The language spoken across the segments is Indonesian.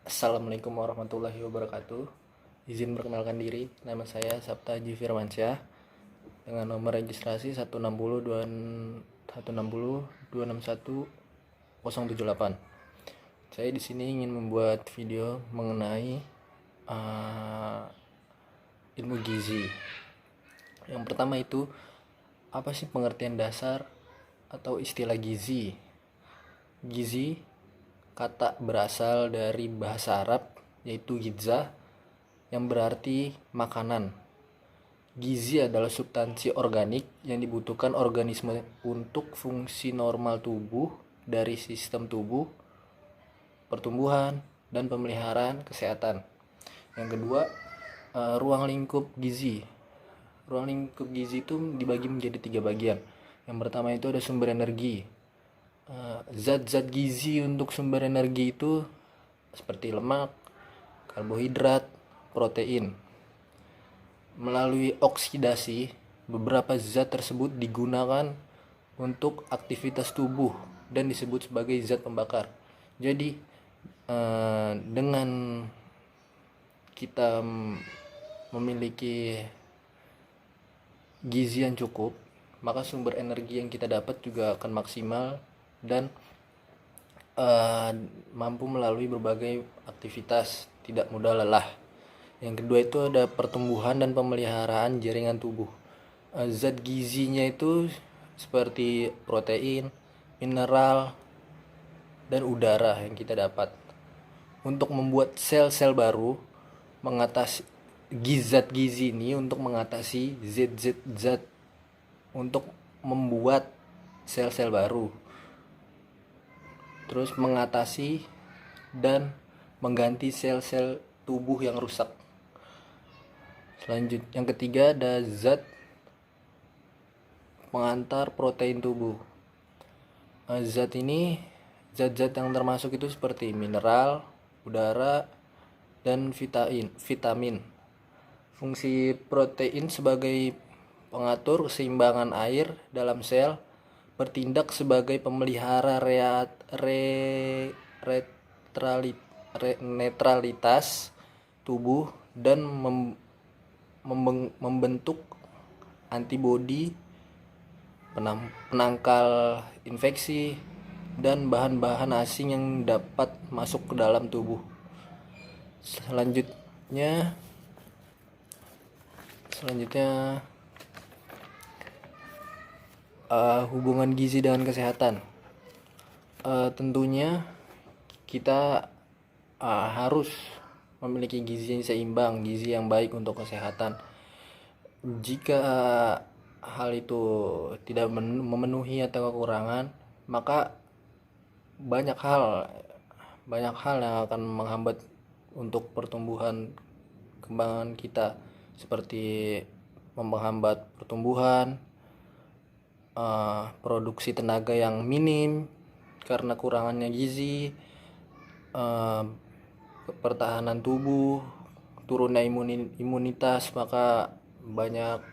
Assalamualaikum warahmatullahi wabarakatuh. Izin perkenalkan diri, nama saya Sabta Haji Firmansyah dengan nomor registrasi 160 261 078. Saya di sini ingin membuat video mengenai ilmu gizi. Yang pertama itu, apa sih pengertian dasar atau istilah gizi? Gizi kata berasal dari bahasa Arab yaitu giza yang berarti makanan. Gizi adalah substansi organik yang dibutuhkan organisme untuk fungsi normal tubuh dari sistem tubuh, pertumbuhan, dan pemeliharaan kesehatan. Yang kedua, ruang lingkup gizi. Ruang lingkup gizi itu dibagi menjadi 3 bagian. Yang pertama itu ada sumber energi. Zat-zat gizi untuk sumber energi itu seperti lemak, karbohidrat, protein. Melalui oksidasi, beberapa zat tersebut digunakan untuk aktivitas tubuh dan disebut sebagai zat pembakar. Jadi dengan kita memiliki gizi yang cukup, maka sumber energi yang kita dapat juga akan maksimal dan mampu melalui berbagai aktivitas, tidak mudah lelah. Yang kedua itu ada pertumbuhan dan pemeliharaan jaringan tubuh. Zat gizinya itu seperti protein, mineral, dan udara yang kita dapat. Untuk membuat sel-sel baru, mengatasi zat gizi ini untuk mengatasi zat untuk membuat sel-sel baru, terus mengatasi dan mengganti sel-sel tubuh yang rusak. Selanjutnya yang ketiga ada zat pengantar protein tubuh. Zat-zat yang termasuk itu seperti mineral, udara, dan vitamin. Fungsi protein sebagai pengatur keseimbangan air dalam sel, bertindak sebagai pemelihara netralitas tubuh dan membentuk antibodi, penangkal infeksi, dan bahan-bahan asing yang dapat masuk ke dalam tubuh. Selanjutnya hubungan gizi dengan kesehatan. Tentunya kita harus memiliki gizi yang seimbang, gizi yang baik untuk kesehatan. Jika hal itu tidak memenuhi atau kekurangan, maka banyak hal yang akan menghambat untuk pertumbuhan kembangan kita, seperti menghambat pertumbuhan, produksi tenaga yang minim karena kurangannya gizi, pertahanan tubuh, turunnya imunitas, maka banyak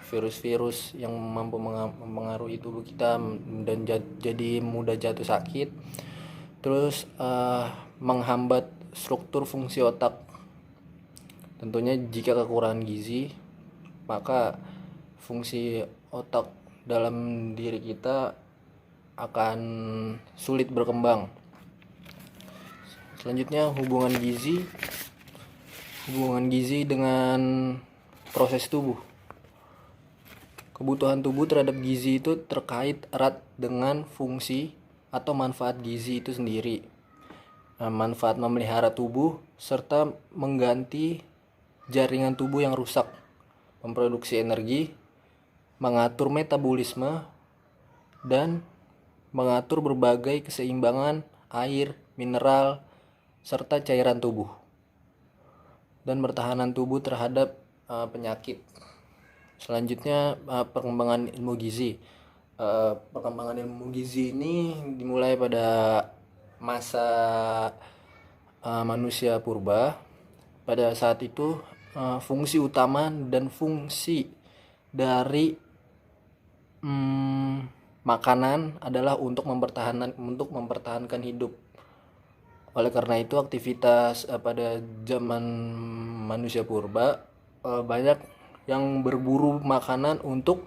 virus-virus yang mampu mempengaruhi tubuh kita dan jadi mudah jatuh sakit. Terus menghambat struktur fungsi otak. Tentunya jika kekurangan gizi, maka fungsi otak dalam diri kita akan sulit berkembang. Selanjutnya hubungan gizi dengan proses tubuh. Kebutuhan tubuh terhadap gizi itu terkait erat dengan fungsi atau manfaat gizi itu sendiri. Manfaat memelihara tubuh serta mengganti jaringan tubuh yang rusak, memproduksi energi, mengatur metabolisme, dan mengatur berbagai keseimbangan air, mineral, serta cairan tubuh, dan pertahanan tubuh terhadap penyakit. Selanjutnya perkembangan ilmu gizi. Perkembangan ilmu gizi ini dimulai pada masa manusia purba. Pada saat itu fungsi utama dan fungsi dari makanan adalah untuk mempertahankan hidup. Oleh karena itu aktivitas pada zaman manusia purba banyak yang berburu makanan untuk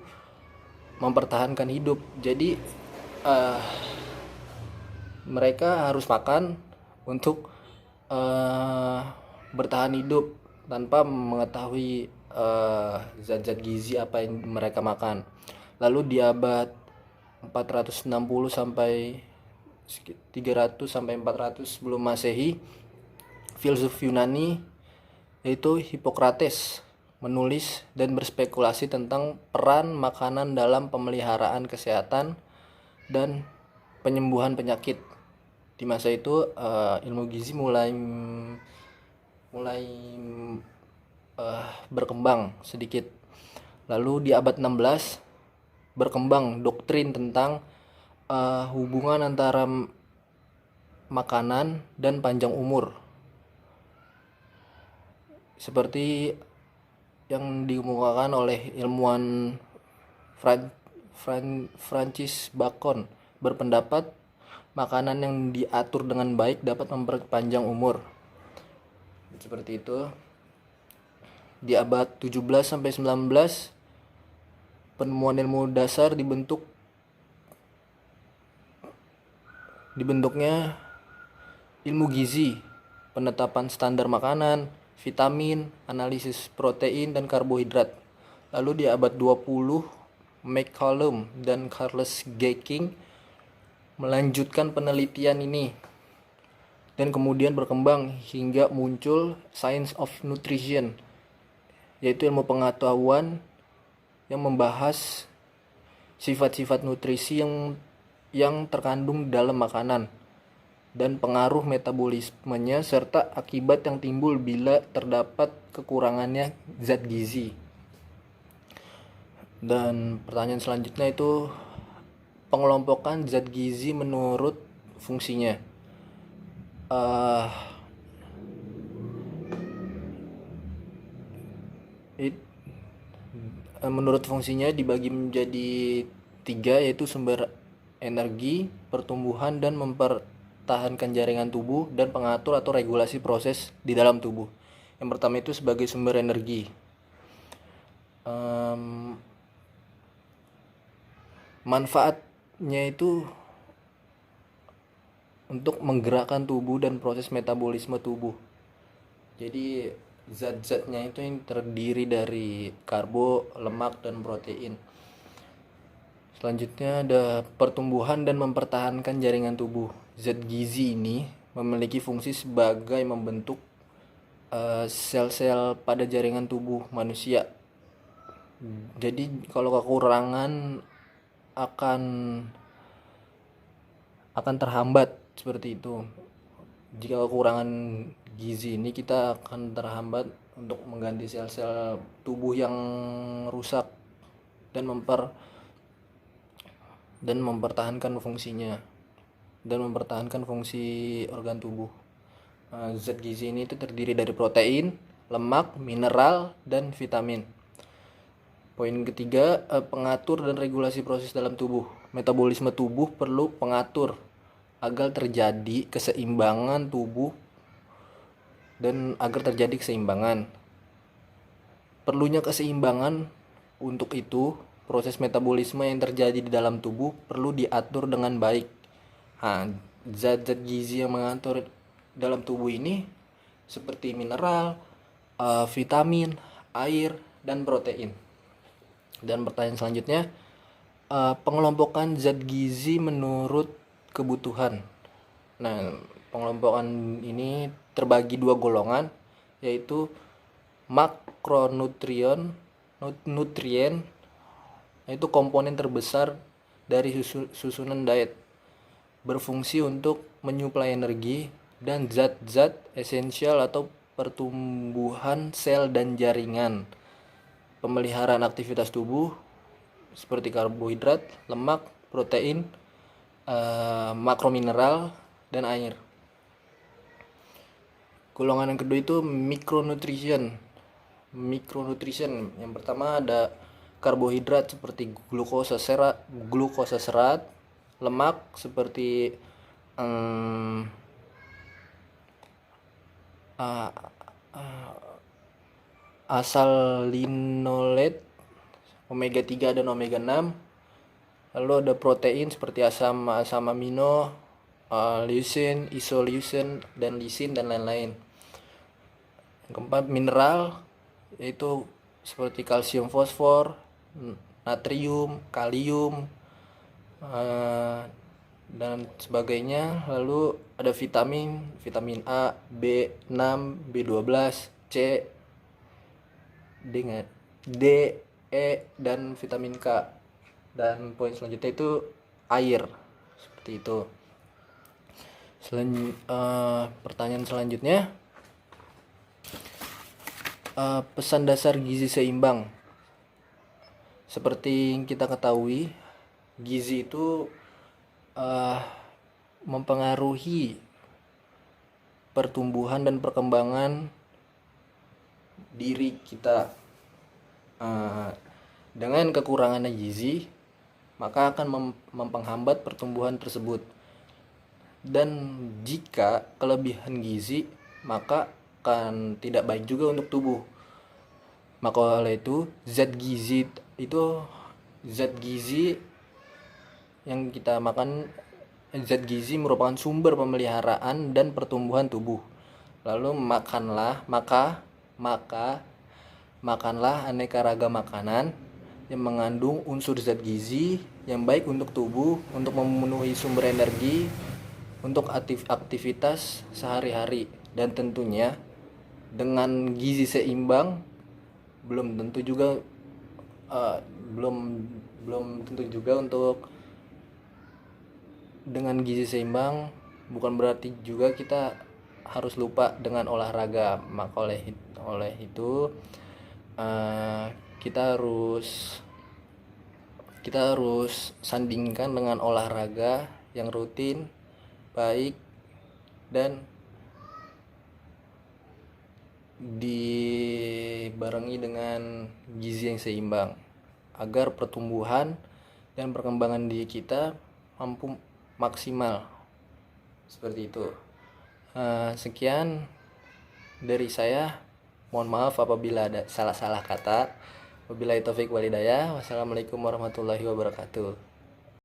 mempertahankan hidup. Jadi eh, mereka harus makan untuk eh, bertahan hidup tanpa mengetahui zat-zat gizi apa yang mereka makan. Lalu di abad 460 sampai 300 sampai 400 sebelum Masehi, filsuf Yunani yaitu Hippocrates menulis dan berspekulasi tentang peran makanan dalam pemeliharaan kesehatan dan penyembuhan penyakit. Di masa itu ilmu gizi mulai berkembang sedikit. Lalu di abad 16 berkembang doktrin tentang hubungan antara makanan dan panjang umur. Seperti yang dikemukakan oleh ilmuwan Francis Bacon, berpendapat makanan yang diatur dengan baik dapat memperpanjang umur. Seperti itu. Di abad 17 sampai 19 penemuan ilmu dasar dibentuknya ilmu gizi, penetapan standar makanan, vitamin, analisis protein dan karbohidrat. Lalu di abad 20 McCallum dan Charles Gaking melanjutkan penelitian ini dan kemudian berkembang hingga muncul Science of Nutrition, yaitu ilmu pengetahuan yang membahas sifat-sifat nutrisi yang terkandung dalam makanan dan pengaruh metabolismenya serta akibat yang timbul bila terdapat kekurangannya zat gizi. Dan pertanyaan selanjutnya itu pengelompokan zat gizi menurut fungsinya. Menurut fungsinya dibagi menjadi 3, yaitu sumber energi, pertumbuhan dan mempertahankan jaringan tubuh, dan pengatur atau regulasi proses di dalam tubuh. Yang pertama itu sebagai sumber energi. Manfaatnya itu untuk menggerakkan tubuh dan proses metabolisme tubuh. Jadi zat-zatnya itu yang terdiri dari karbo, lemak, dan protein. Selanjutnya ada pertumbuhan dan mempertahankan jaringan tubuh. Zat gizi ini memiliki fungsi sebagai membentuk sel-sel pada jaringan tubuh manusia. Jadi kalau kekurangan akan terhambat seperti itu. Jika kekurangan gizi ini, kita akan terhambat untuk mengganti sel-sel tubuh yang rusak dan mempertahankan fungsinya dan mempertahankan fungsi organ tubuh. Zat gizi ini itu terdiri dari protein, lemak, mineral, dan vitamin. Poin ketiga, pengatur dan regulasi proses dalam tubuh. Metabolisme tubuh perlu pengatur agar terjadi keseimbangan tubuh dan agar terjadi keseimbangan. Perlunya keseimbangan, untuk itu proses metabolisme yang terjadi di dalam tubuh perlu diatur dengan baik. Zat-zat gizi yang mengatur dalam tubuh ini seperti mineral, vitamin, air, dan protein. Dan pertanyaan selanjutnya, pengelompokan zat gizi menurut kebutuhan. Nah, pengelompokan ini terbagi 2 golongan, yaitu makronutrien, yaitu komponen terbesar dari susunan diet, berfungsi untuk menyuplai energi, dan zat-zat esensial atau pertumbuhan sel dan jaringan, pemeliharaan aktivitas tubuh seperti karbohidrat, lemak, protein, makromineral, dan air. Golongan yang kedua itu mikronutrition. Yang pertama ada karbohidrat seperti glukosa serat, lemak seperti uh, asal linolet, omega 3 dan omega 6. Lalu ada protein seperti asam amino, leucin, isoleucin, dan lisin dan lain-lain. Yang keempat, mineral, yaitu seperti kalsium, fosfor, natrium, kalium, dan sebagainya. Lalu ada vitamin A, B6, B12, C, D, E, dan vitamin K. Dan poin selanjutnya itu air, seperti itu. Pertanyaan selanjutnya, pesan dasar gizi seimbang. Seperti yang kita ketahui, gizi itu mempengaruhi pertumbuhan dan perkembangan diri kita. Dengan kekurangan gizi, maka akan mempenghambat pertumbuhan tersebut. Dan jika kelebihan gizi, maka akan tidak baik juga untuk tubuh. Maka oleh itu, zat gizi yang kita makan, zat gizi merupakan sumber pemeliharaan dan pertumbuhan tubuh. Lalu makanlah aneka ragam makanan yang mengandung unsur zat gizi yang baik untuk tubuh, untuk memenuhi sumber energi untuk aktivitas sehari-hari. Dan tentunya dengan gizi seimbang belum tentu juga untuk dengan gizi seimbang bukan berarti juga kita harus lupa dengan olahraga. Maka oleh itu kita harus sandingkan dengan olahraga yang rutin, baik, dan dibarengi dengan gizi yang seimbang agar pertumbuhan dan perkembangan diri kita mampu maksimal, seperti itu. Sekian dari saya. Mohon maaf apabila ada salah-salah kata. Wabillahi taufik walhidayah. Wassalamualaikum warahmatullahi wabarakatuh.